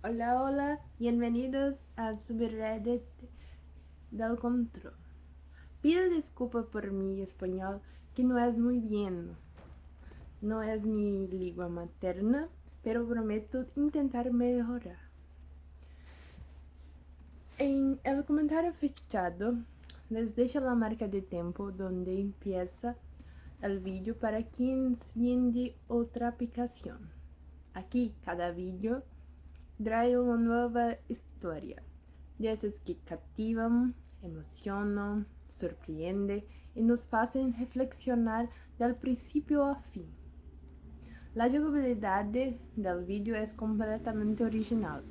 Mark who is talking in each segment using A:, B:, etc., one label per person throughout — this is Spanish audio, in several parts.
A: Hola, hola, bienvenidos al subreddit del control. Pido disculpas por mi español, que no es muy bien. No es mi lengua materna, pero prometo intentar mejorar. En el comentario fechado, les dejo la marca de tiempo donde empieza el vídeo para quienes vienen de otra aplicación. Aquí, cada vídeo trae una nueva historia, de esas que captivan, emocionan, sorprenden y nos hacen reflexionar del principio a fin. La jugabilidad del vídeo es completamente original,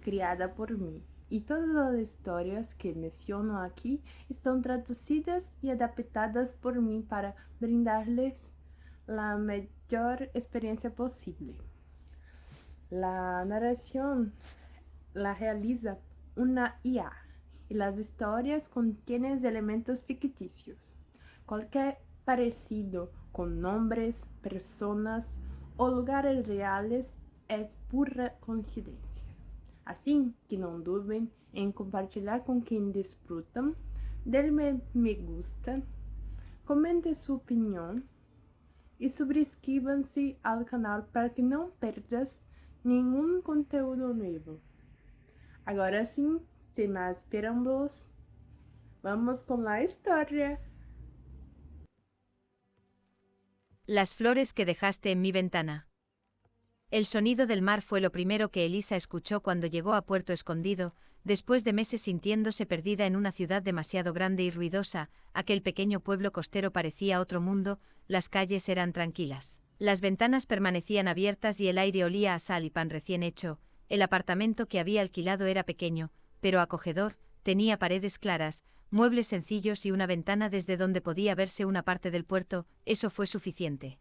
A: creada por mí, y todas las historias que menciono aquí están traducidas y adaptadas por mí para brindarles la mejor experiencia posible. La narración la realiza una IA y las historias contienen elementos ficticios. Cualquier parecido con nombres, personas o lugares reales es pura coincidencia. Así que no duden en compartilhar con quien disfrutan, denme me gusta, comente su opinión y suscríbanse al canal para que no perdas ningún conteúdo nuevo. Agora sim, sem mais preâmbulos, vamos com a história.
B: Las flores que dejaste en mi ventana. El sonido del mar fue lo primero que Elisa escuchó cuando llegó a Puerto Escondido, después de meses sintiéndose perdida en una ciudad demasiado grande y ruidosa. Aquel pequeño pueblo costero parecía otro mundo, las calles eran tranquilas. Las ventanas permanecían abiertas y el aire olía a sal y pan recién hecho. El apartamento que había alquilado era pequeño, pero acogedor, tenía paredes claras, muebles sencillos y una ventana desde donde podía verse una parte del puerto. Eso fue suficiente.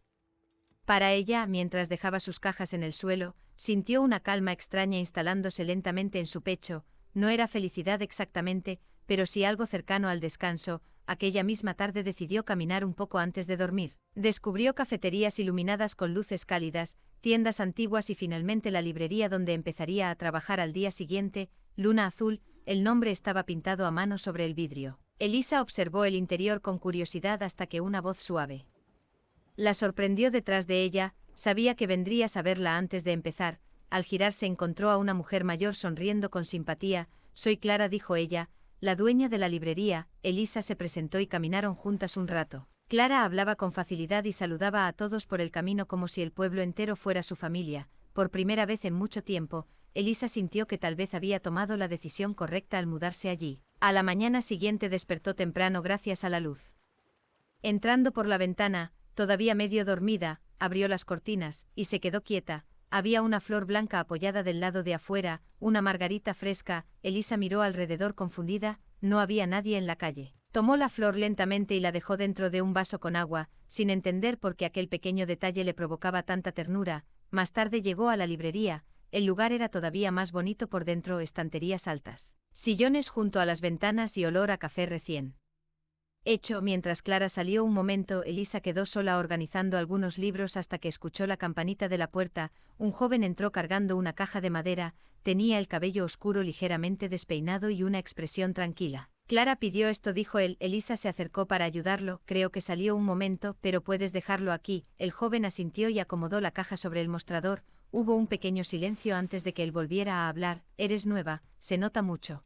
B: Para ella, mientras dejaba sus cajas en el suelo, sintió una calma extraña instalándose lentamente en su pecho. No era felicidad exactamente, pero sí algo cercano al descanso. Aquella misma tarde decidió caminar un poco antes de dormir. Descubrió cafeterías iluminadas con luces cálidas, tiendas antiguas y finalmente la librería donde empezaría a trabajar al día siguiente. Luna Azul, el nombre estaba pintado a mano sobre el vidrio. Elisa observó el interior con curiosidad hasta que una voz suave la sorprendió detrás de ella. Sabía que vendrías a verla antes de empezar. Al girarse encontró a una mujer mayor sonriendo con simpatía. Soy Clara, dijo ella, la dueña de la librería. Elisa se presentó y caminaron juntas un rato. Clara hablaba con facilidad y saludaba a todos por el camino como si el pueblo entero fuera su familia. Por primera vez en mucho tiempo, Elisa sintió que tal vez había tomado la decisión correcta al mudarse allí. A la mañana siguiente despertó temprano gracias a la luz. Entrando por la ventana, todavía medio dormida, abrió las cortinas, y se quedó quieta. Había una flor blanca apoyada del lado de afuera, una margarita fresca. Elisa miró alrededor confundida, no había nadie en la calle. Tomó la flor lentamente y la dejó dentro de un vaso con agua, sin entender por qué aquel pequeño detalle le provocaba tanta ternura. Más tarde llegó a la librería. El lugar era todavía más bonito por dentro, estanterías altas, sillones junto a las ventanas y olor a café recién hecho. Mientras Clara salió un momento, Elisa quedó sola organizando algunos libros hasta que escuchó la campanita de la puerta. Un joven entró cargando una caja de madera, tenía el cabello oscuro ligeramente despeinado y una expresión tranquila. Clara pidió esto, dijo él. Elisa se acercó para ayudarlo. Creo que salió un momento, pero puedes dejarlo aquí. El joven asintió y acomodó la caja sobre el mostrador. Hubo un pequeño silencio antes de que él volviera a hablar. Eres nueva, se nota mucho.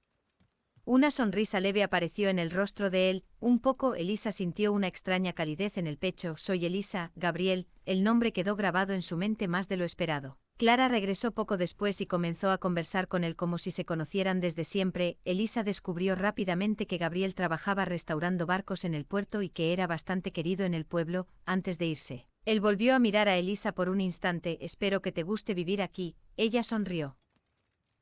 B: Una sonrisa leve apareció en el rostro de él. Un poco. Elisa sintió una extraña calidez en el pecho. Soy Elisa, Gabriel. El nombre quedó grabado en su mente más de lo esperado. Clara regresó poco después y comenzó a conversar con él como si se conocieran desde siempre. Elisa descubrió rápidamente que Gabriel trabajaba restaurando barcos en el puerto y que era bastante querido en el pueblo. Antes de irse, él volvió a mirar a Elisa por un instante. Espero que te guste vivir aquí. Ella sonrió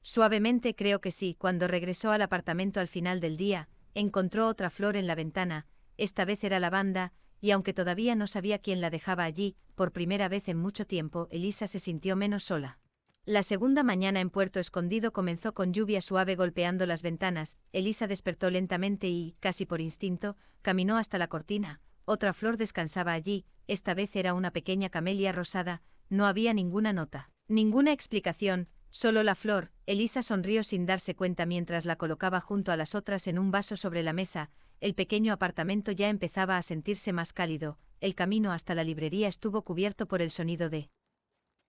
B: suavemente. Creo que sí. Cuando regresó al apartamento al final del día, encontró otra flor en la ventana. Esta vez era lavanda, y aunque todavía no sabía quién la dejaba allí, por primera vez en mucho tiempo, Elisa se sintió menos sola. La segunda mañana en Puerto Escondido comenzó con lluvia suave golpeando las ventanas. Elisa despertó lentamente y, casi por instinto, caminó hasta la cortina. Otra flor descansaba allí. Esta vez era una pequeña camelia rosada. No había ninguna nota, ninguna explicación. Solo la flor. Elisa sonrió sin darse cuenta mientras la colocaba junto a las otras en un vaso sobre la mesa. El pequeño apartamento ya empezaba a sentirse más cálido. El camino hasta la librería estuvo cubierto por el sonido de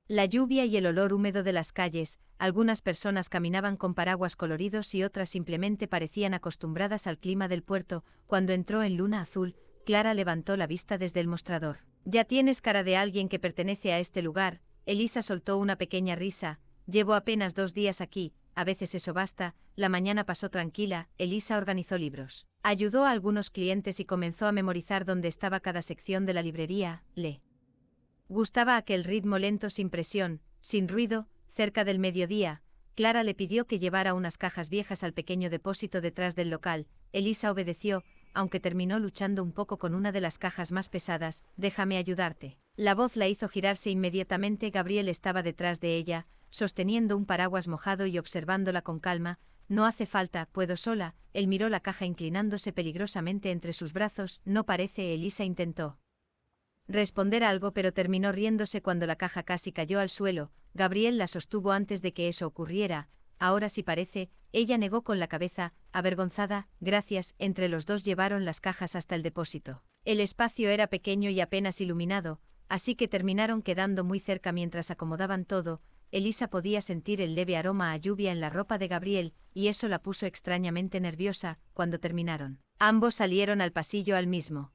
B: la lluvia y el olor húmedo de las calles. Algunas personas caminaban con paraguas coloridos y otras simplemente parecían acostumbradas al clima del puerto. Cuando entró en Luna Azul, Clara levantó la vista desde el mostrador. Ya tienes cara de alguien que pertenece a este lugar. Elisa soltó una pequeña risa. Llevo apenas 2 días aquí, a veces eso basta. La mañana pasó tranquila. Elisa organizó libros, ayudó a algunos clientes y comenzó a memorizar dónde estaba cada sección de la librería. Le gustaba aquel ritmo lento sin presión, sin ruido. Cerca del mediodía, Clara le pidió que llevara unas cajas viejas al pequeño depósito detrás del local. Elisa obedeció, aunque terminó luchando un poco con una de las cajas más pesadas. Déjame ayudarte. La voz la hizo girarse inmediatamente. Gabriel estaba detrás de ella, sosteniendo un paraguas mojado y observándola con calma. No hace falta, puedo sola. Él miró la caja inclinándose peligrosamente entre sus brazos. No parece. Elisa intentó responder algo pero terminó riéndose cuando la caja casi cayó al suelo. Gabriel la sostuvo antes de que eso ocurriera. Ahora sí parece. Ella negó con la cabeza, avergonzada. Gracias. Entre los dos llevaron las cajas hasta el depósito. El espacio era pequeño y apenas iluminado, así que terminaron quedando muy cerca mientras acomodaban todo. Elisa podía sentir el leve aroma a lluvia en la ropa de Gabriel, y eso la puso extrañamente nerviosa. Cuando terminaron, ambos salieron al pasillo al mismo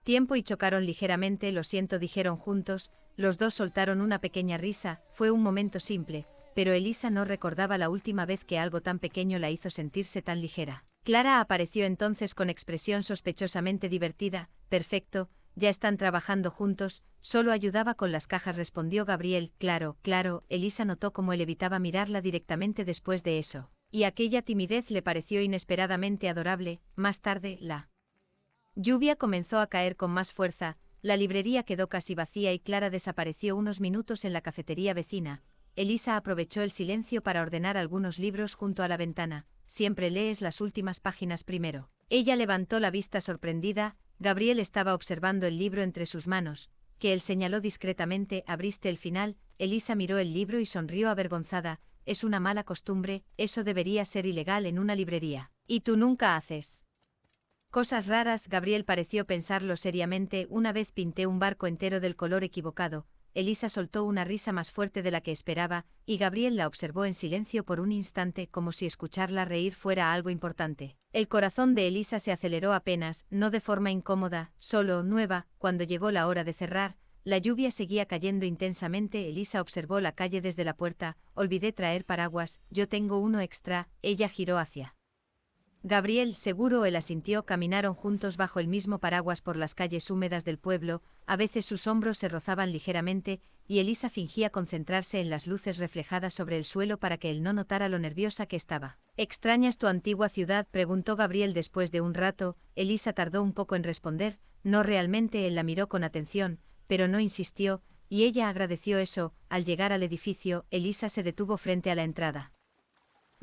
B: tiempo y chocaron ligeramente. Lo siento, dijeron juntos. Los dos soltaron una pequeña risa. Fue un momento simple, pero Elisa no recordaba la última vez que algo tan pequeño la hizo sentirse tan ligera. Clara apareció entonces con expresión sospechosamente divertida. Perfecto, ya están trabajando juntos. Solo ayudaba con las cajas, respondió Gabriel. Claro, claro. Elisa notó cómo él evitaba mirarla directamente después de eso, y aquella timidez le pareció inesperadamente adorable. Más tarde, la lluvia comenzó a caer con más fuerza. La librería quedó casi vacía y Clara desapareció unos minutos en la cafetería vecina. Elisa aprovechó el silencio para ordenar algunos libros junto a la ventana. Siempre lees las últimas páginas primero. Ella levantó la vista sorprendida. Gabriel estaba observando el libro entre sus manos, que él señaló discretamente. ¿Abriste el final? Elisa miró el libro y sonrió avergonzada. Es una mala costumbre, eso debería ser ilegal en una librería. ¿Y tú nunca haces cosas raras? Gabriel pareció pensarlo seriamente. Una vez pinté un barco entero del color equivocado. Elisa soltó una risa más fuerte de la que esperaba, y Gabriel la observó en silencio por un instante, como si escucharla reír fuera algo importante. El corazón de Elisa se aceleró apenas, no de forma incómoda, solo nueva. Cuando llegó la hora de cerrar, la lluvia seguía cayendo intensamente. Elisa observó la calle desde la puerta. Olvidé traer paraguas, yo tengo uno extra. Ella giró hacia Gabriel. Seguro. Él asintió. Caminaron juntos bajo el mismo paraguas por las calles húmedas del pueblo. A veces sus hombros se rozaban ligeramente, y Elisa fingía concentrarse en las luces reflejadas sobre el suelo para que él no notara lo nerviosa que estaba. ¿Extrañas tu antigua ciudad?, preguntó Gabriel después de un rato. Elisa tardó un poco en responder. No realmente. Él la miró con atención, pero no insistió, y ella agradeció eso. Al llegar al edificio, Elisa se detuvo frente a la entrada.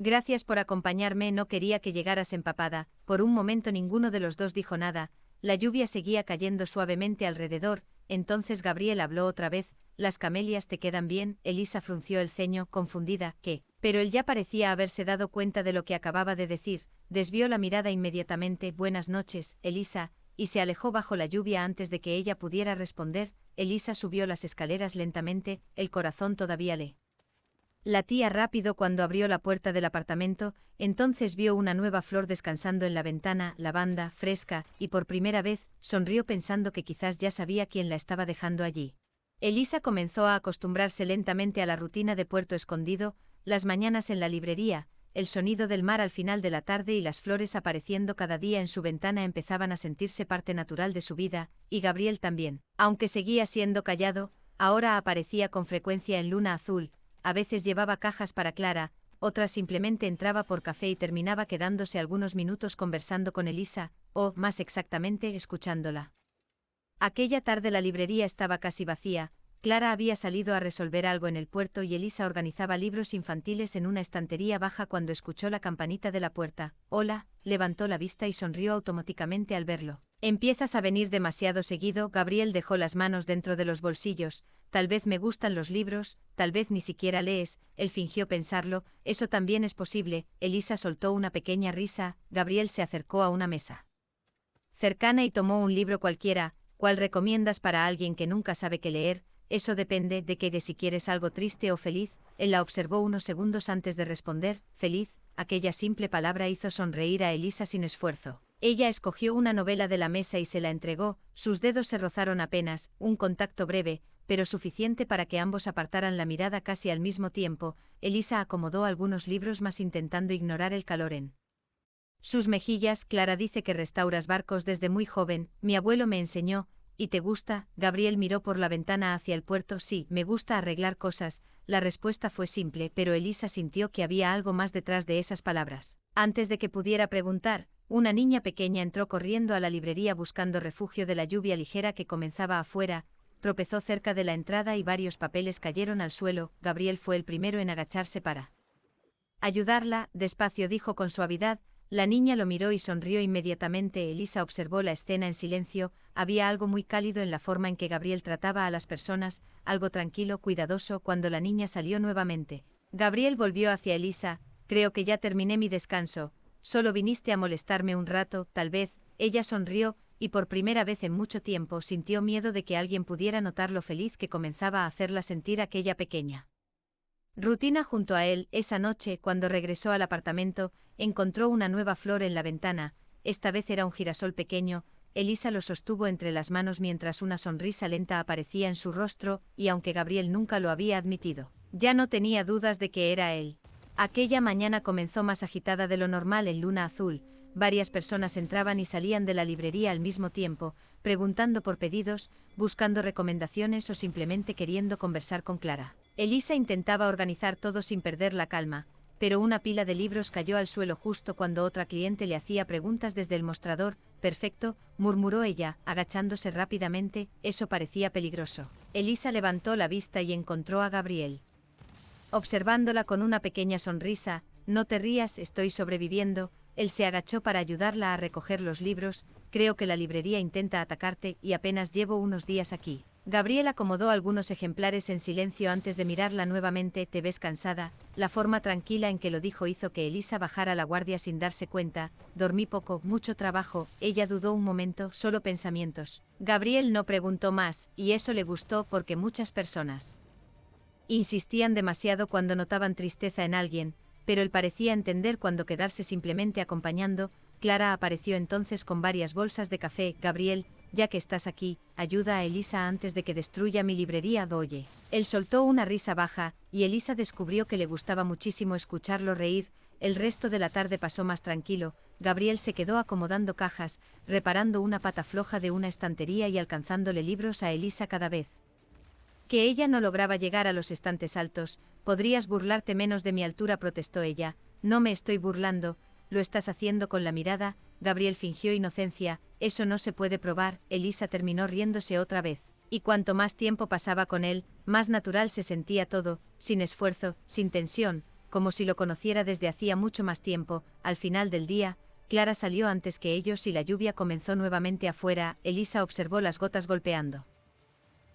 B: Gracias por acompañarme. No quería que llegaras empapada. Por un momento ninguno de los dos dijo nada. La lluvia seguía cayendo suavemente alrededor. Entonces Gabriel habló otra vez. ¿Las camelias te quedan bien? Elisa frunció el ceño, confundida. ¿Qué? Pero él ya parecía haberse dado cuenta de lo que acababa de decir. Desvió la mirada inmediatamente. Buenas noches, Elisa, y se alejó bajo la lluvia antes de que ella pudiera responder. Elisa subió las escaleras lentamente, el corazón todavía le latía rápido cuando abrió la puerta del apartamento. Entonces vio una nueva flor descansando en la ventana, lavanda, fresca, y por primera vez, sonrió pensando que quizás ya sabía quién la estaba dejando allí. Elisa comenzó a acostumbrarse lentamente a la rutina de Puerto Escondido, las mañanas en la librería, el sonido del mar al final de la tarde y las flores apareciendo cada día en su ventana empezaban a sentirse parte natural de su vida, y Gabriel también. Aunque seguía siendo callado, ahora aparecía con frecuencia en Luna Azul. A veces llevaba cajas para Clara, otras simplemente entraba por café y terminaba quedándose algunos minutos conversando con Elisa, o, más exactamente, escuchándola. Aquella tarde la librería estaba casi vacía. Clara había salido a resolver algo en el puerto y Elisa organizaba libros infantiles en una estantería baja cuando escuchó la campanita de la puerta. Hola, levantó la vista y sonrió automáticamente al verlo. Empiezas a venir demasiado seguido. Gabriel dejó las manos dentro de los bolsillos. Tal vez me gustan los libros, tal vez ni siquiera lees. Él fingió pensarlo. Eso también es posible. Elisa soltó una pequeña risa. Gabriel se acercó a una mesa cercana y tomó un libro cualquiera. ¿Cuál recomiendas para alguien que nunca sabe qué leer? Eso depende de si quieres algo triste o feliz. Él la observó unos segundos antes de responder. Feliz. Aquella simple palabra hizo sonreír a Elisa sin esfuerzo. Ella escogió una novela de la mesa y se la entregó. Sus dedos se rozaron apenas, un contacto breve, pero suficiente para que ambos apartaran la mirada casi al mismo tiempo. Elisa acomodó algunos libros más intentando ignorar el calor en sus mejillas. Clara dice que restauras barcos desde muy joven. Mi abuelo me enseñó. ¿Y te gusta? Gabriel miró por la ventana hacia el puerto. Sí, me gusta arreglar cosas. La respuesta fue simple, pero Elisa sintió que había algo más detrás de esas palabras. Antes de que pudiera preguntar, una niña pequeña entró corriendo a la librería buscando refugio de la lluvia ligera que comenzaba afuera. Tropezó cerca de la entrada y varios papeles cayeron al suelo. Gabriel fue el primero en agacharse para ayudarla. Despacio, dijo con suavidad. La niña lo miró y sonrió inmediatamente. Elisa observó la escena en silencio. Había algo muy cálido en la forma en que Gabriel trataba a las personas, algo tranquilo, cuidadoso. Cuando la niña salió nuevamente, Gabriel volvió hacia Elisa. Creo que ya terminé mi descanso. Solo viniste a molestarme un rato, tal vez. Ella sonrió, y por primera vez en mucho tiempo sintió miedo de que alguien pudiera notar lo feliz que comenzaba a hacerla sentir aquella pequeña rutina junto a él. Esa noche, cuando regresó al apartamento, encontró una nueva flor en la ventana. Esta vez era un girasol pequeño. Elisa lo sostuvo entre las manos mientras una sonrisa lenta aparecía en su rostro, y aunque Gabriel nunca lo había admitido, ya no tenía dudas de que era él. Aquella mañana comenzó más agitada de lo normal en Luna Azul. Varias personas entraban y salían de la librería al mismo tiempo, preguntando por pedidos, buscando recomendaciones o simplemente queriendo conversar con Clara. Elisa intentaba organizar todo sin perder la calma, pero una pila de libros cayó al suelo justo cuando otra cliente le hacía preguntas desde el mostrador. Perfecto, murmuró ella, agachándose rápidamente. Eso parecía peligroso. Elisa levantó la vista y encontró a Gabriel observándola con una pequeña sonrisa. No te rías, estoy sobreviviendo. Él se agachó para ayudarla a recoger los libros. Creo que la librería intenta atacarte y apenas llevo unos días aquí. Gabriel acomodó algunos ejemplares en silencio antes de mirarla nuevamente. ¿Te ves cansada? La forma tranquila en que lo dijo hizo que Elisa bajara la guardia sin darse cuenta. Dormí poco, mucho trabajo. Ella dudó un momento. Solo pensamientos. Gabriel no preguntó más, y eso le gustó porque muchas personas insistían demasiado cuando notaban tristeza en alguien, pero él parecía entender cuando quedarse simplemente acompañando. Clara apareció entonces con varias bolsas de café. Gabriel, ya que estás aquí, ayuda a Elisa antes de que destruya mi librería. Oye. Él soltó una risa baja, y Elisa descubrió que le gustaba muchísimo escucharlo reír. El resto de la tarde pasó más tranquilo. Gabriel se quedó acomodando cajas, reparando una pata floja de una estantería y alcanzándole libros a Elisa cada vez que ella no lograba llegar a los estantes altos. Podrías burlarte menos de mi altura, protestó ella. No me estoy burlando, lo estás haciendo con la mirada. Gabriel fingió inocencia. Eso no se puede probar. Elisa terminó riéndose otra vez. Y cuanto más tiempo pasaba con él, más natural se sentía todo, sin esfuerzo, sin tensión, como si lo conociera desde hacía mucho más tiempo. Al final del día, Clara salió antes que ellos y la lluvia comenzó nuevamente afuera. Elisa observó las gotas golpeando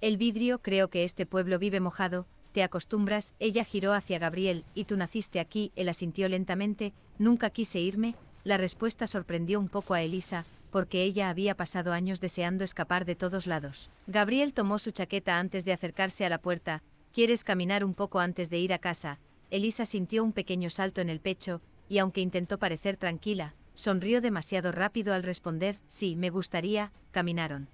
B: el vidrio. Creo que este pueblo vive mojado. ¿Te acostumbras? Ella giró hacia Gabriel. ¿Y tú naciste aquí? Él asintió lentamente. Nunca quise irme. La respuesta sorprendió un poco a Elisa, porque ella había pasado años deseando escapar de todos lados. Gabriel tomó su chaqueta antes de acercarse a la puerta. ¿Quieres caminar un poco antes de ir a casa? Elisa sintió un pequeño salto en el pecho, y aunque intentó parecer tranquila, sonrió demasiado rápido al responder. Sí, me gustaría. Caminaron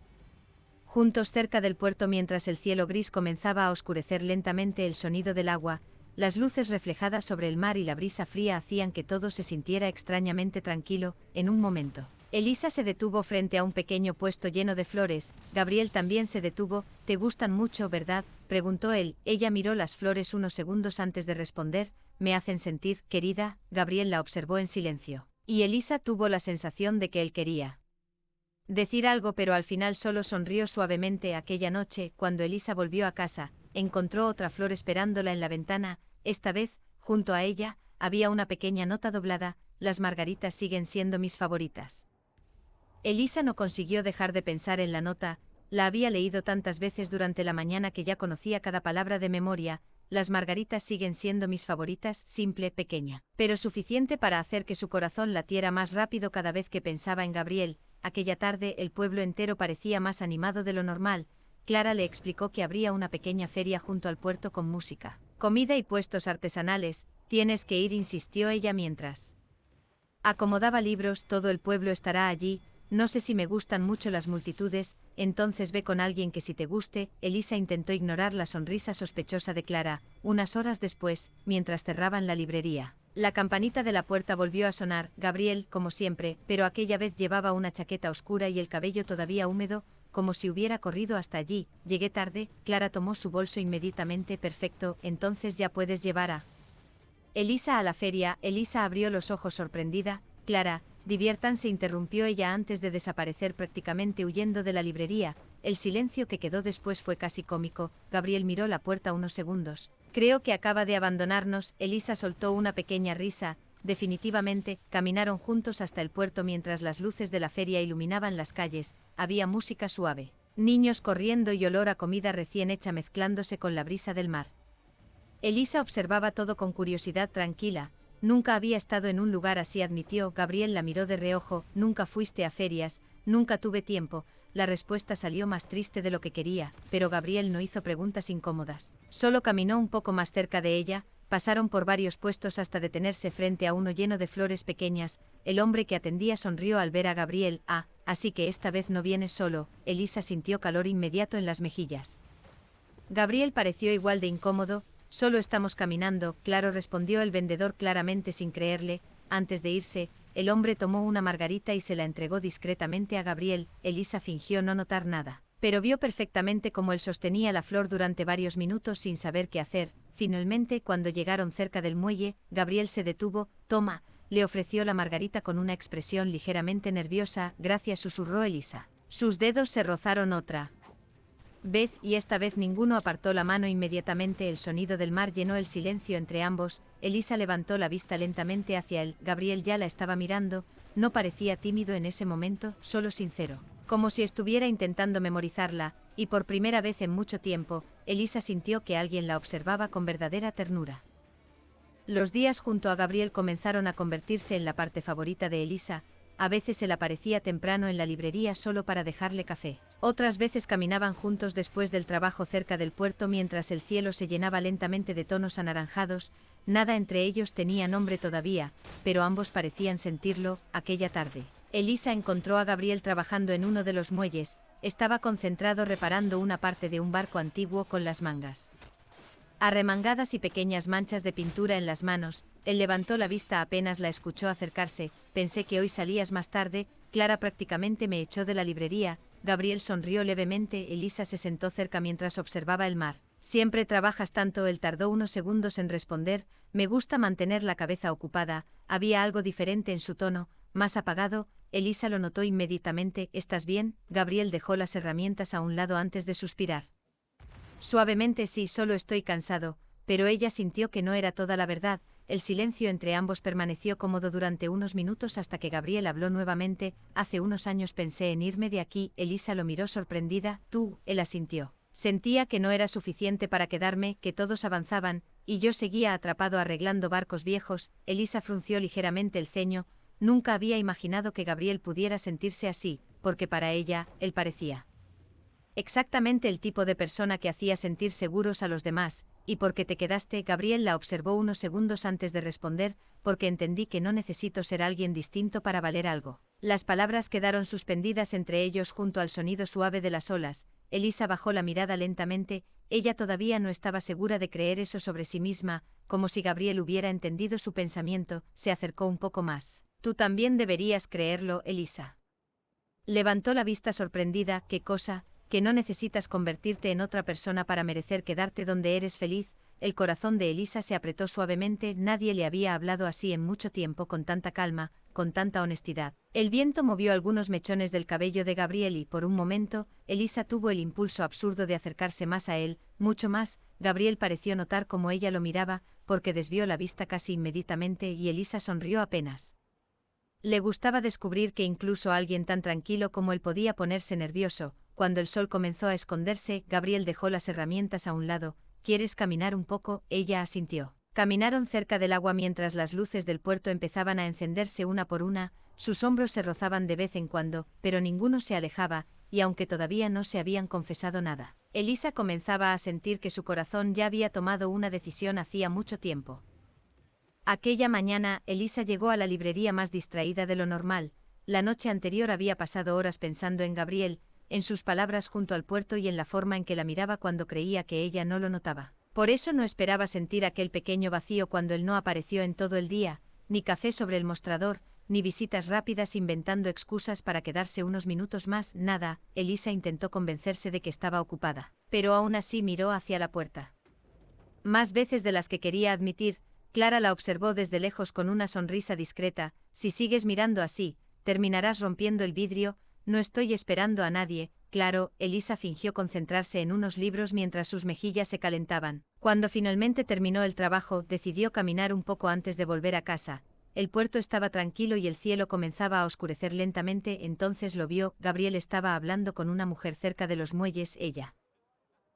B: juntos cerca del puerto mientras el cielo gris comenzaba a oscurecer lentamente. El sonido del agua, las luces reflejadas sobre el mar y la brisa fría hacían que todo se sintiera extrañamente tranquilo. En un momento, Elisa se detuvo frente a un pequeño puesto lleno de flores. Gabriel también se detuvo. ¿Te gustan mucho, verdad?, preguntó él. Ella miró las flores unos segundos antes de responder. Me hacen sentir, querida. Gabriel la observó en silencio, y Elisa tuvo la sensación de que él quería decir algo, pero al final solo sonrió suavemente. Aquella noche, cuando Elisa volvió a casa, encontró otra flor esperándola en la ventana. Esta vez, junto a ella, había una pequeña nota doblada: las margaritas siguen siendo mis favoritas. Elisa no consiguió dejar de pensar en la nota. La había leído tantas veces durante la mañana que ya conocía cada palabra de memoria. Las margaritas siguen siendo mis favoritas, simple, pequeña, pero suficiente para hacer que su corazón latiera más rápido cada vez que pensaba en Gabriel. Aquella tarde el pueblo entero parecía más animado de lo normal. Clara le explicó que habría una pequeña feria junto al puerto con música, comida y puestos artesanales. Tienes que ir, insistió ella mientras acomodaba libros. Todo el pueblo estará allí. No sé si me gustan mucho las multitudes. Entonces ve con alguien que sí te guste. Elisa intentó ignorar la sonrisa sospechosa de Clara. Unas horas después, mientras cerraban la librería, la campanita de la puerta volvió a sonar. Gabriel, como siempre, pero aquella vez llevaba una chaqueta oscura y el cabello todavía húmedo, como si hubiera corrido hasta allí. Llegué tarde. Clara tomó su bolso inmediatamente. Perfecto, entonces ya puedes llevar a Elisa a la feria. Elisa abrió los ojos sorprendida. Clara, diviértanse, interrumpió ella antes de desaparecer prácticamente huyendo de la librería. El silencio que quedó después fue casi cómico. Gabriel miró la puerta unos segundos. Creo que acaba de abandonarnos. Elisa soltó una pequeña risa. Definitivamente. Caminaron juntos hasta el puerto mientras las luces de la feria iluminaban las calles. Había música suave, niños corriendo y olor a comida recién hecha mezclándose con la brisa del mar. Elisa observaba todo con curiosidad tranquila. Nunca había estado en un lugar así, admitió. Gabriel la miró de reojo. ¿Nunca fuiste a ferias? Nunca tuve tiempo. La respuesta salió más triste de lo que quería, pero Gabriel no hizo preguntas incómodas. Solo caminó un poco más cerca de ella. Pasaron por varios puestos hasta detenerse frente a uno lleno de flores pequeñas. El hombre que atendía sonrió al ver a Gabriel. Ah, así que esta vez no vienes solo. Elisa sintió calor inmediato en las mejillas. Gabriel pareció igual de incómodo. Solo estamos caminando, claro, respondió el vendedor claramente sin creerle. Antes de irse, el hombre tomó una margarita y se la entregó discretamente a Gabriel. Elisa fingió no notar nada, pero vio perfectamente cómo él sostenía la flor durante varios minutos sin saber qué hacer. Finalmente, cuando llegaron cerca del muelle, Gabriel se detuvo. Toma, le ofreció la margarita con una expresión ligeramente nerviosa. Gracias, susurró Elisa. Sus dedos se rozaron otra vez, y esta vez ninguno apartó la mano. Inmediatamente el sonido del mar llenó el silencio entre ambos. Elisa levantó la vista lentamente hacia él. Gabriel ya la estaba mirando. No parecía tímido en ese momento, solo sincero, como si estuviera intentando memorizarla, y por primera vez en mucho tiempo, Elisa sintió que alguien la observaba con verdadera ternura. Los días junto a Gabriel comenzaron a convertirse en la parte favorita de Elisa. A veces él aparecía temprano en la librería solo para dejarle café. Otras veces caminaban juntos después del trabajo cerca del puerto mientras el cielo se llenaba lentamente de tonos anaranjados. Nada entre ellos tenía nombre todavía, pero ambos parecían sentirlo. Aquella tarde, Elisa encontró a Gabriel trabajando en uno de los muelles. Estaba concentrado reparando una parte de un barco antiguo con las mangas arremangadas y pequeñas manchas de pintura en las manos. Él levantó la vista apenas la escuchó acercarse. Pensé que hoy salías más tarde. Clara prácticamente me echó de la librería. Gabriel sonrió levemente. Elisa se sentó cerca mientras observaba el mar. Siempre trabajas tanto. Él tardó unos segundos en responder. Me gusta mantener la cabeza ocupada. Había algo diferente en su tono, más apagado. Elisa lo notó inmediatamente. ¿Estás bien? Gabriel dejó las herramientas a un lado antes de suspirar suavemente. Sí, solo estoy cansado, pero ella sintió que no era toda la verdad. El silencio entre ambos permaneció cómodo durante unos minutos hasta que Gabriel habló nuevamente. Hace unos años pensé en irme de aquí. Elisa lo miró sorprendida. ¿Tú? Él asintió. Sentía que no era suficiente para quedarme, que todos avanzaban, y yo seguía atrapado arreglando barcos viejos. Elisa frunció ligeramente el ceño. Nunca había imaginado que Gabriel pudiera sentirse así, porque para ella, él parecía exactamente el tipo de persona que hacía sentir seguros a los demás. ¿Y por qué te quedaste? Gabriel la observó unos segundos antes de responder. Porque entendí que no necesito ser alguien distinto para valer algo. Las palabras quedaron suspendidas entre ellos junto al sonido suave de las olas. Elisa bajó la mirada lentamente. Ella todavía no estaba segura de creer eso sobre sí misma, como si Gabriel hubiera entendido su pensamiento. Se acercó un poco más. Tú también deberías creerlo, Elisa. Levantó la vista sorprendida. ¿Qué cosa? Que no necesitas convertirte en otra persona para merecer quedarte donde eres feliz. el corazón de Elisa se apretó suavemente, nadie le había hablado así en mucho tiempo con tanta calma, con tanta honestidad. El viento movió algunos mechones del cabello de Gabriel y por un momento, Elisa tuvo el impulso absurdo de acercarse más a él, mucho más. Gabriel pareció notar cómo ella lo miraba, porque desvió la vista casi inmediatamente y Elisa sonrió apenas. Le gustaba descubrir que incluso alguien tan tranquilo como él podía ponerse nervioso. Cuando el sol comenzó a esconderse, Gabriel dejó las herramientas a un lado. ¿Quieres caminar un poco? Ella asintió. Caminaron cerca del agua mientras las luces del puerto empezaban a encenderse una por una, sus hombros se rozaban de vez en cuando, pero ninguno se alejaba, y aunque todavía no se habían confesado nada, Elisa comenzaba a sentir que su corazón ya había tomado una decisión hacía mucho tiempo. Aquella mañana, Elisa llegó a la librería más distraída de lo normal. La noche anterior había pasado horas pensando en Gabriel, en sus palabras junto al puerto y en la forma en que la miraba cuando creía que ella no lo notaba. Por eso no esperaba sentir aquel pequeño vacío cuando él no apareció en todo el día, ni café sobre el mostrador, ni visitas rápidas inventando excusas para quedarse unos minutos más, nada. Elisa intentó convencerse de que estaba ocupada, pero aún así miró hacia la puerta. Más veces de las que quería admitir, Clara la observó desde lejos con una sonrisa discreta. Si sigues mirando así, terminarás rompiendo el vidrio. No estoy esperando a nadie. Claro, Elisa fingió concentrarse en unos libros mientras sus mejillas se calentaban. Cuando finalmente terminó el trabajo, decidió caminar un poco antes de volver a casa. El puerto estaba tranquilo y el cielo comenzaba a oscurecer lentamente. Entonces lo vio. Gabriel estaba hablando con una mujer cerca de los muelles. Ella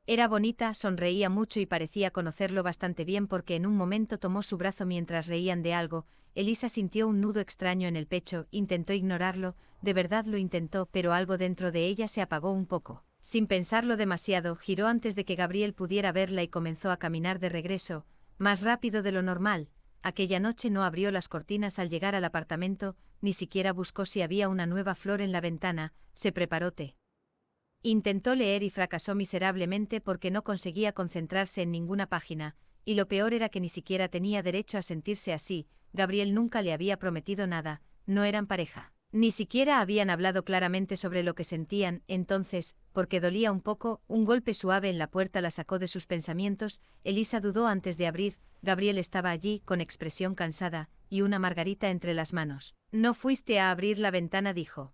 B: era bonita, sonreía mucho y parecía conocerlo bastante bien porque en un momento tomó su brazo mientras reían de algo. Elisa sintió un nudo extraño en el pecho, intentó ignorarlo, de verdad lo intentó, pero algo dentro de ella se apagó un poco. Sin pensarlo demasiado, giró antes de que Gabriel pudiera verla y comenzó a caminar de regreso, más rápido de lo normal. Aquella noche no abrió las cortinas al llegar al apartamento, ni siquiera buscó si había una nueva flor en la ventana, se preparó té. Intentó leer y fracasó miserablemente porque no conseguía concentrarse en ninguna página, y lo peor era que ni siquiera tenía derecho a sentirse así. Gabriel nunca le había prometido nada, no eran pareja. Ni siquiera habían hablado claramente sobre lo que sentían. Entonces, porque dolía un poco, un golpe suave en la puerta la sacó de sus pensamientos. Elisa dudó antes de abrir. Gabriel estaba allí, con expresión cansada, y una margarita entre las manos. «¿No fuiste a abrir la ventana?», dijo.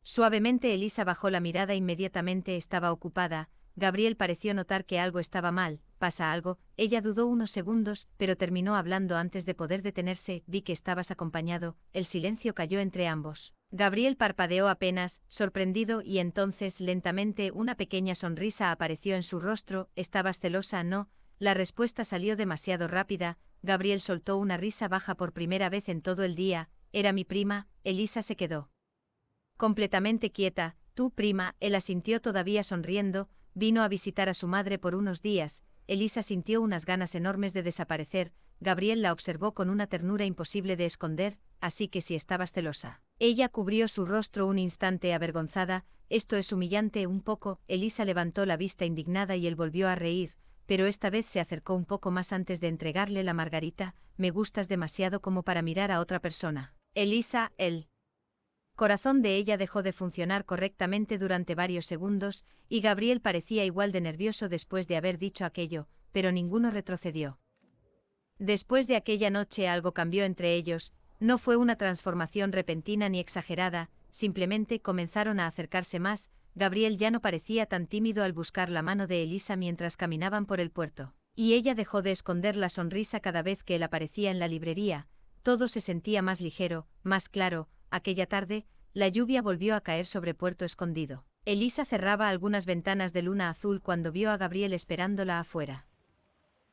B: Suavemente Elisa bajó la mirada, inmediatamente estaba ocupada. Gabriel pareció notar que algo estaba mal. ¿Pasa algo? Ella dudó unos segundos, pero terminó hablando antes de poder detenerse. Vi que estabas acompañado. El silencio cayó entre ambos. Gabriel parpadeó apenas, sorprendido, y entonces lentamente una pequeña sonrisa apareció en su rostro. ¿Estabas celosa? No. La respuesta salió demasiado rápida. Gabriel soltó una risa baja por primera vez en todo el día. Era mi prima. Elisa se quedó completamente quieta. «¿Tu prima?», él asintió todavía sonriendo. «Vino a visitar a su madre por unos días». Elisa sintió unas ganas enormes de desaparecer. Gabriel la observó con una ternura imposible de esconder. «Así que si estabas celosa». Ella cubrió su rostro un instante avergonzada. «Esto es humillante un poco». Elisa levantó la vista indignada y él volvió a reír, pero esta vez se acercó un poco más antes de entregarle la margarita. «Me gustas demasiado como para mirar a otra persona». Elisa, el corazón de ella dejó de funcionar correctamente durante varios segundos, y Gabriel parecía igual de nervioso después de haber dicho aquello, pero ninguno retrocedió. Después de aquella noche algo cambió entre ellos. No fue una transformación repentina ni exagerada, simplemente comenzaron a acercarse más. Gabriel ya no parecía tan tímido al buscar la mano de Elisa mientras caminaban por el puerto, y ella dejó de esconder la sonrisa cada vez que él aparecía en la librería. Todo se sentía más ligero, más claro. Aquella tarde, la lluvia volvió a caer sobre Puerto Escondido. Elisa cerraba algunas ventanas de luna azul cuando vio a Gabriel esperándola afuera.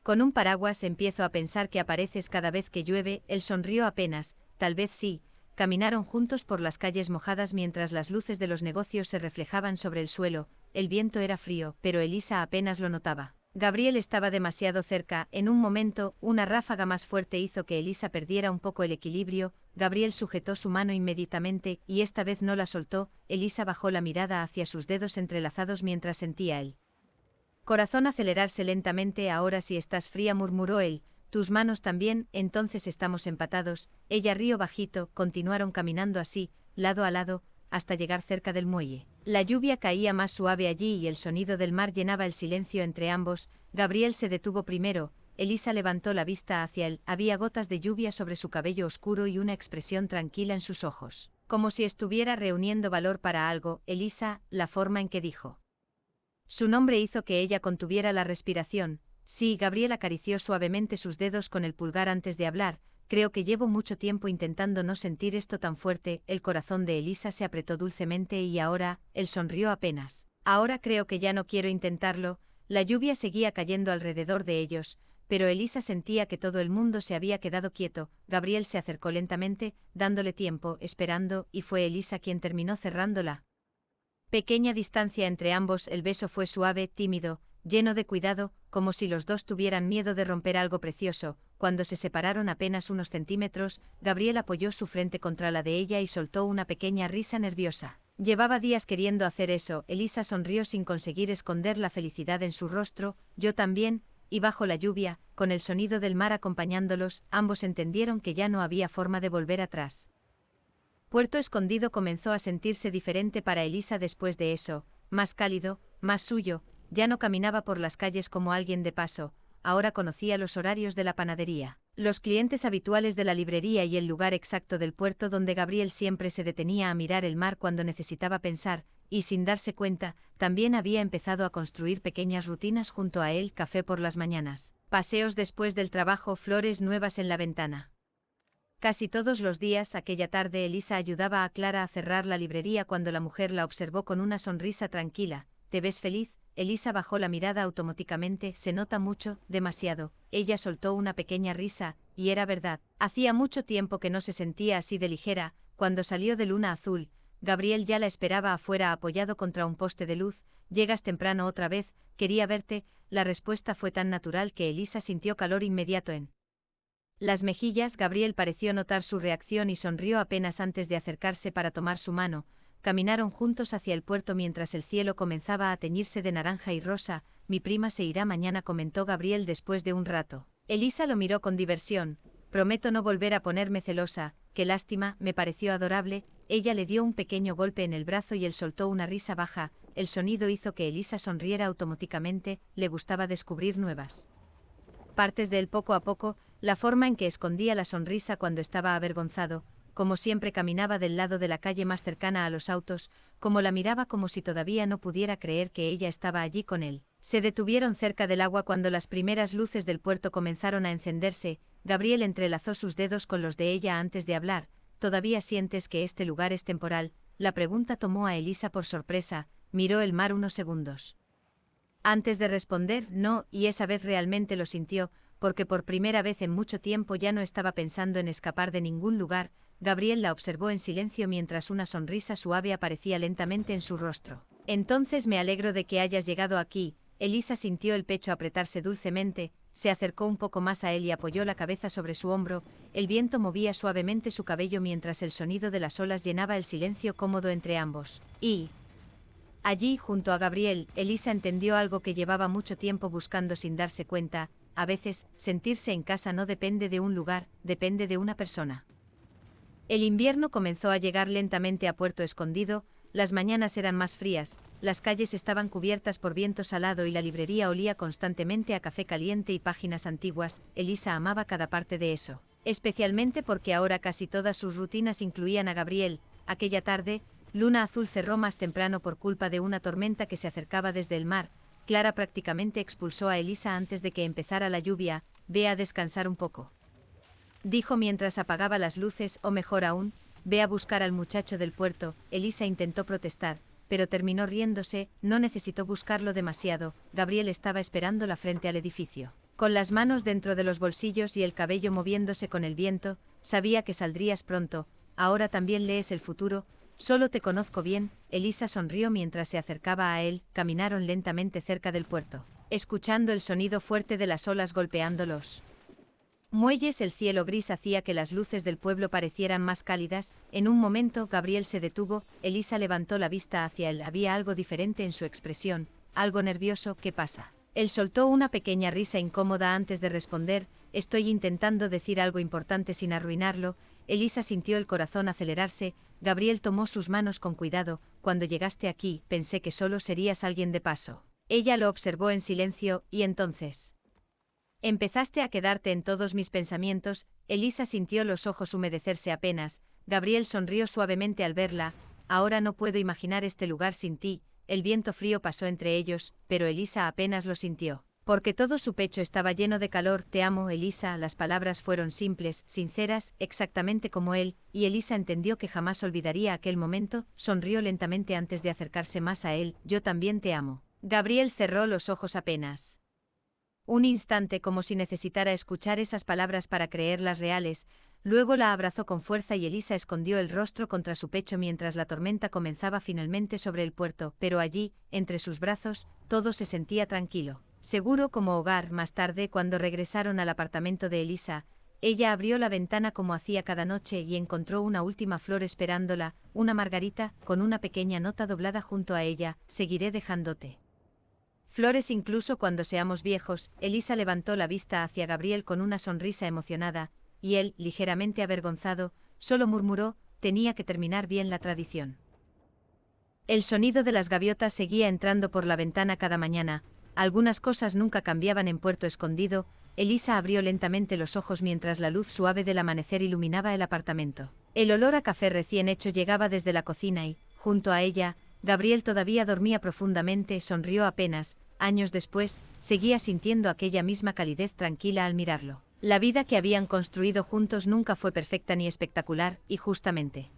B: «Con un paraguas empiezo a pensar que apareces cada vez que llueve». Él sonrió apenas. «Tal vez sí». Caminaron juntos por las calles mojadas mientras las luces de los negocios se reflejaban sobre el suelo. El viento era frío, pero Elisa apenas lo notaba. Gabriel estaba demasiado cerca. En un momento, una ráfaga más fuerte hizo que Elisa perdiera un poco el equilibrio. Gabriel sujetó su mano inmediatamente, y esta vez no la soltó. Elisa bajó la mirada hacia sus dedos entrelazados mientras sentía el corazón acelerarse lentamente. «Ahora sí estás fría», murmuró él. «Tus manos también». «Entonces estamos empatados». Ella rió bajito. Continuaron caminando así, lado a lado, hasta llegar cerca del muelle. La lluvia caía más suave allí y el sonido del mar llenaba el silencio entre ambos. Gabriel se detuvo primero. Elisa levantó la vista hacia él, había gotas de lluvia sobre su cabello oscuro y una expresión tranquila en sus ojos, como si estuviera reuniendo valor para algo. Elisa, la forma en que dijo su nombre hizo que ella contuviera la respiración. Sí, Gabriel acarició suavemente sus dedos con el pulgar antes de hablar. Creo que llevo mucho tiempo intentando no sentir esto tan fuerte. El corazón de Elisa se apretó dulcemente y ahora, él sonrió apenas. Ahora creo que ya no quiero intentarlo. La lluvia seguía cayendo alrededor de ellos, pero Elisa sentía que todo el mundo se había quedado quieto. Gabriel se acercó lentamente, dándole tiempo, esperando, y fue Elisa quien terminó cerrándola. Pequeña distancia entre ambos. El beso fue suave, tímido, lleno de cuidado, como si los dos tuvieran miedo de romper algo precioso. Cuando se separaron apenas unos centímetros, Gabriel apoyó su frente contra la de ella y soltó una pequeña risa nerviosa. Llevaba días queriendo hacer eso. Elisa sonrió sin conseguir esconder la felicidad en su rostro. Yo también, y bajo la lluvia, con el sonido del mar acompañándolos, ambos entendieron que ya no había forma de volver atrás. Puerto Escondido comenzó a sentirse diferente para Elisa después de eso, más cálido, más suyo. Ya no caminaba por las calles como alguien de paso, ahora conocía los horarios de la panadería, los clientes habituales de la librería y el lugar exacto del puerto donde Gabriel siempre se detenía a mirar el mar cuando necesitaba pensar, y sin darse cuenta, también había empezado a construir pequeñas rutinas junto a él: café por las mañanas, paseos después del trabajo, flores nuevas en la ventana. Casi todos los días. Aquella tarde Elisa ayudaba a Clara a cerrar la librería cuando la mujer la observó con una sonrisa tranquila. ¿Te ves feliz? Elisa bajó la mirada automáticamente. Se nota mucho, demasiado. Ella soltó una pequeña risa, y era verdad. Hacía mucho tiempo que no se sentía así de ligera. Cuando salió de Luna Azul, Gabriel ya la esperaba afuera apoyado contra un poste de luz. ¿Llegas temprano otra vez? Quería verte. La respuesta fue tan natural que Elisa sintió calor inmediato en las mejillas. Gabriel pareció notar su reacción y sonrió apenas antes de acercarse para tomar su mano. Caminaron juntos hacia el puerto mientras el cielo comenzaba a teñirse de naranja y rosa. Mi prima se irá mañana, comentó Gabriel después de un rato. Elisa lo miró con diversión. Prometo no volver a ponerme celosa. Qué lástima, me pareció adorable. Ella le dio un pequeño golpe en el brazo y él soltó una risa baja. El sonido hizo que Elisa sonriera automáticamente. Le gustaba descubrir nuevas partes de él poco a poco, la forma en que escondía la sonrisa cuando estaba avergonzado, como siempre caminaba del lado de la calle más cercana a los autos, como la miraba como si todavía no pudiera creer que ella estaba allí con él. Se detuvieron cerca del agua cuando las primeras luces del puerto comenzaron a encenderse. Gabriel entrelazó sus dedos con los de ella antes de hablar. ¿Todavía sientes que este lugar es temporal? La pregunta tomó a Elisa por sorpresa. Miró el mar unos segundos antes de responder. No, y esa vez realmente lo sintió, porque por primera vez en mucho tiempo ya no estaba pensando en escapar de ningún lugar. Gabriel la observó en silencio mientras una sonrisa suave aparecía lentamente en su rostro. Entonces me alegro de que hayas llegado aquí. Elisa sintió el pecho apretarse dulcemente, se acercó un poco más a él y apoyó la cabeza sobre su hombro. El viento movía suavemente su cabello mientras el sonido de las olas llenaba el silencio cómodo entre ambos. Y allí, junto a Gabriel, Elisa entendió algo que llevaba mucho tiempo buscando sin darse cuenta. A veces, sentirse en casa no depende de un lugar, depende de una persona. El invierno comenzó a llegar lentamente a Puerto Escondido. Las mañanas eran más frías, las calles estaban cubiertas por viento salado y la librería olía constantemente a café caliente y páginas antiguas. Elisa amaba cada parte de eso, especialmente porque ahora casi todas sus rutinas incluían a Gabriel. Aquella tarde, Luna Azul cerró más temprano por culpa de una tormenta que se acercaba desde el mar. Clara prácticamente expulsó a Elisa antes de que empezara la lluvia. Ve a descansar un poco, dijo mientras apagaba las luces, o mejor aún, ve a buscar al muchacho del puerto. Elisa intentó protestar, pero terminó riéndose. No necesitó buscarlo demasiado. Gabriel estaba esperándola frente al edificio, con las manos dentro de los bolsillos y el cabello moviéndose con el viento. Sabía que saldrías pronto. Ahora también lees el futuro. Solo te conozco bien. Elisa sonrió mientras se acercaba a él. Caminaron lentamente cerca del puerto, escuchando el sonido fuerte de las olas golpeando los muelles. El cielo gris hacía que las luces del pueblo parecieran más cálidas. En un momento Gabriel se detuvo. Elisa levantó la vista hacia él. Había algo diferente en su expresión, algo nervioso. ¿Qué pasa? Él soltó una pequeña risa incómoda antes de responder. Estoy intentando decir algo importante sin arruinarlo. Elisa sintió el corazón acelerarse. Gabriel tomó sus manos con cuidado. Cuando llegaste aquí, pensé que solo serías alguien de paso. Ella lo observó en silencio, y entonces. Empezaste a quedarte en todos mis pensamientos. Elisa sintió los ojos humedecerse apenas. Gabriel sonrió suavemente al verla. Ahora no puedo imaginar este lugar sin ti. El viento frío pasó entre ellos, pero Elisa apenas lo sintió. Porque todo su pecho estaba lleno de calor. Te amo, Elisa. Las palabras fueron simples, sinceras, exactamente como él, y Elisa entendió que jamás olvidaría aquel momento. Sonrió lentamente antes de acercarse más a él. Yo también te amo. Gabriel cerró los ojos apenas un instante, como si necesitara escuchar esas palabras para creerlas reales. Luego la abrazó con fuerza y Elisa escondió el rostro contra su pecho mientras la tormenta comenzaba finalmente sobre el puerto, pero allí, entre sus brazos, todo se sentía tranquilo, seguro como hogar. Más tarde, cuando regresaron al apartamento de Elisa, ella abrió la ventana como hacía cada noche y encontró una última flor esperándola, una margarita, con una pequeña nota doblada junto a ella: seguiré dejándote flores incluso cuando seamos viejos. Elisa levantó la vista hacia Gabriel con una sonrisa emocionada, y él, ligeramente avergonzado, solo murmuró: tenía que terminar bien la tradición. El sonido de las gaviotas seguía entrando por la ventana cada mañana. Algunas cosas nunca cambiaban en Puerto Escondido. Elisa abrió lentamente los ojos mientras la luz suave del amanecer iluminaba el apartamento. El olor a café recién hecho llegaba desde la cocina y, junto a ella, Gabriel todavía dormía profundamente. Sonrió apenas. Años después, seguía sintiendo aquella misma calidez tranquila al mirarlo. La vida que habían construido juntos nunca fue perfecta ni espectacular, y justamente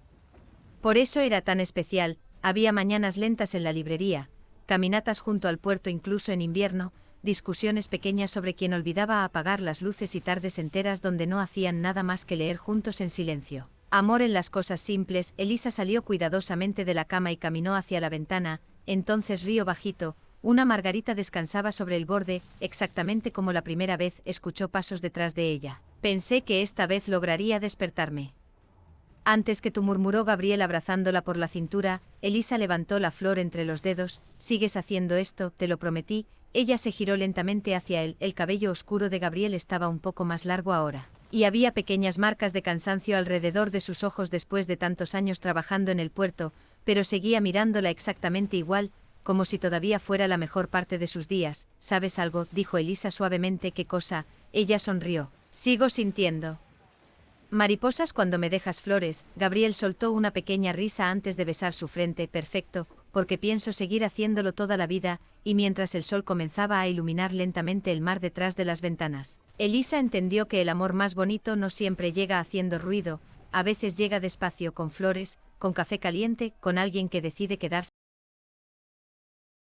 B: por eso era tan especial. Había mañanas lentas en la librería, caminatas junto al puerto incluso en invierno, discusiones pequeñas sobre quién olvidaba apagar las luces y tardes enteras donde no hacían nada más que leer juntos en silencio. Amor en las cosas simples. Elisa salió cuidadosamente de la cama y caminó hacia la ventana. Entonces rió bajito. Una margarita descansaba sobre el borde, exactamente como la primera vez. Escuchó pasos detrás de ella. Pensé que esta vez lograría despertarme antes que tú, murmuró Gabriel abrazándola por la cintura. Elisa levantó la flor entre los dedos. Sigues haciendo esto, te lo prometí. Ella se giró lentamente hacia él. El cabello oscuro de Gabriel estaba un poco más largo ahora, y había pequeñas marcas de cansancio alrededor de sus ojos después de tantos años trabajando en el puerto, pero seguía mirándola exactamente igual, como si todavía fuera la mejor parte de sus días. ¿Sabes algo?, dijo Elisa suavemente. ¿Qué cosa? Ella sonrió. Sigo sintiendo mariposas cuando me dejas flores. Gabriel soltó una pequeña risa antes de besar su frente. Perfecto, porque pienso seguir haciéndolo toda la vida. Y mientras el sol comenzaba a iluminar lentamente el mar detrás de las ventanas, Elisa entendió que el amor más bonito no siempre llega haciendo ruido, a veces llega despacio, con flores, con café caliente, con alguien que decide quedarse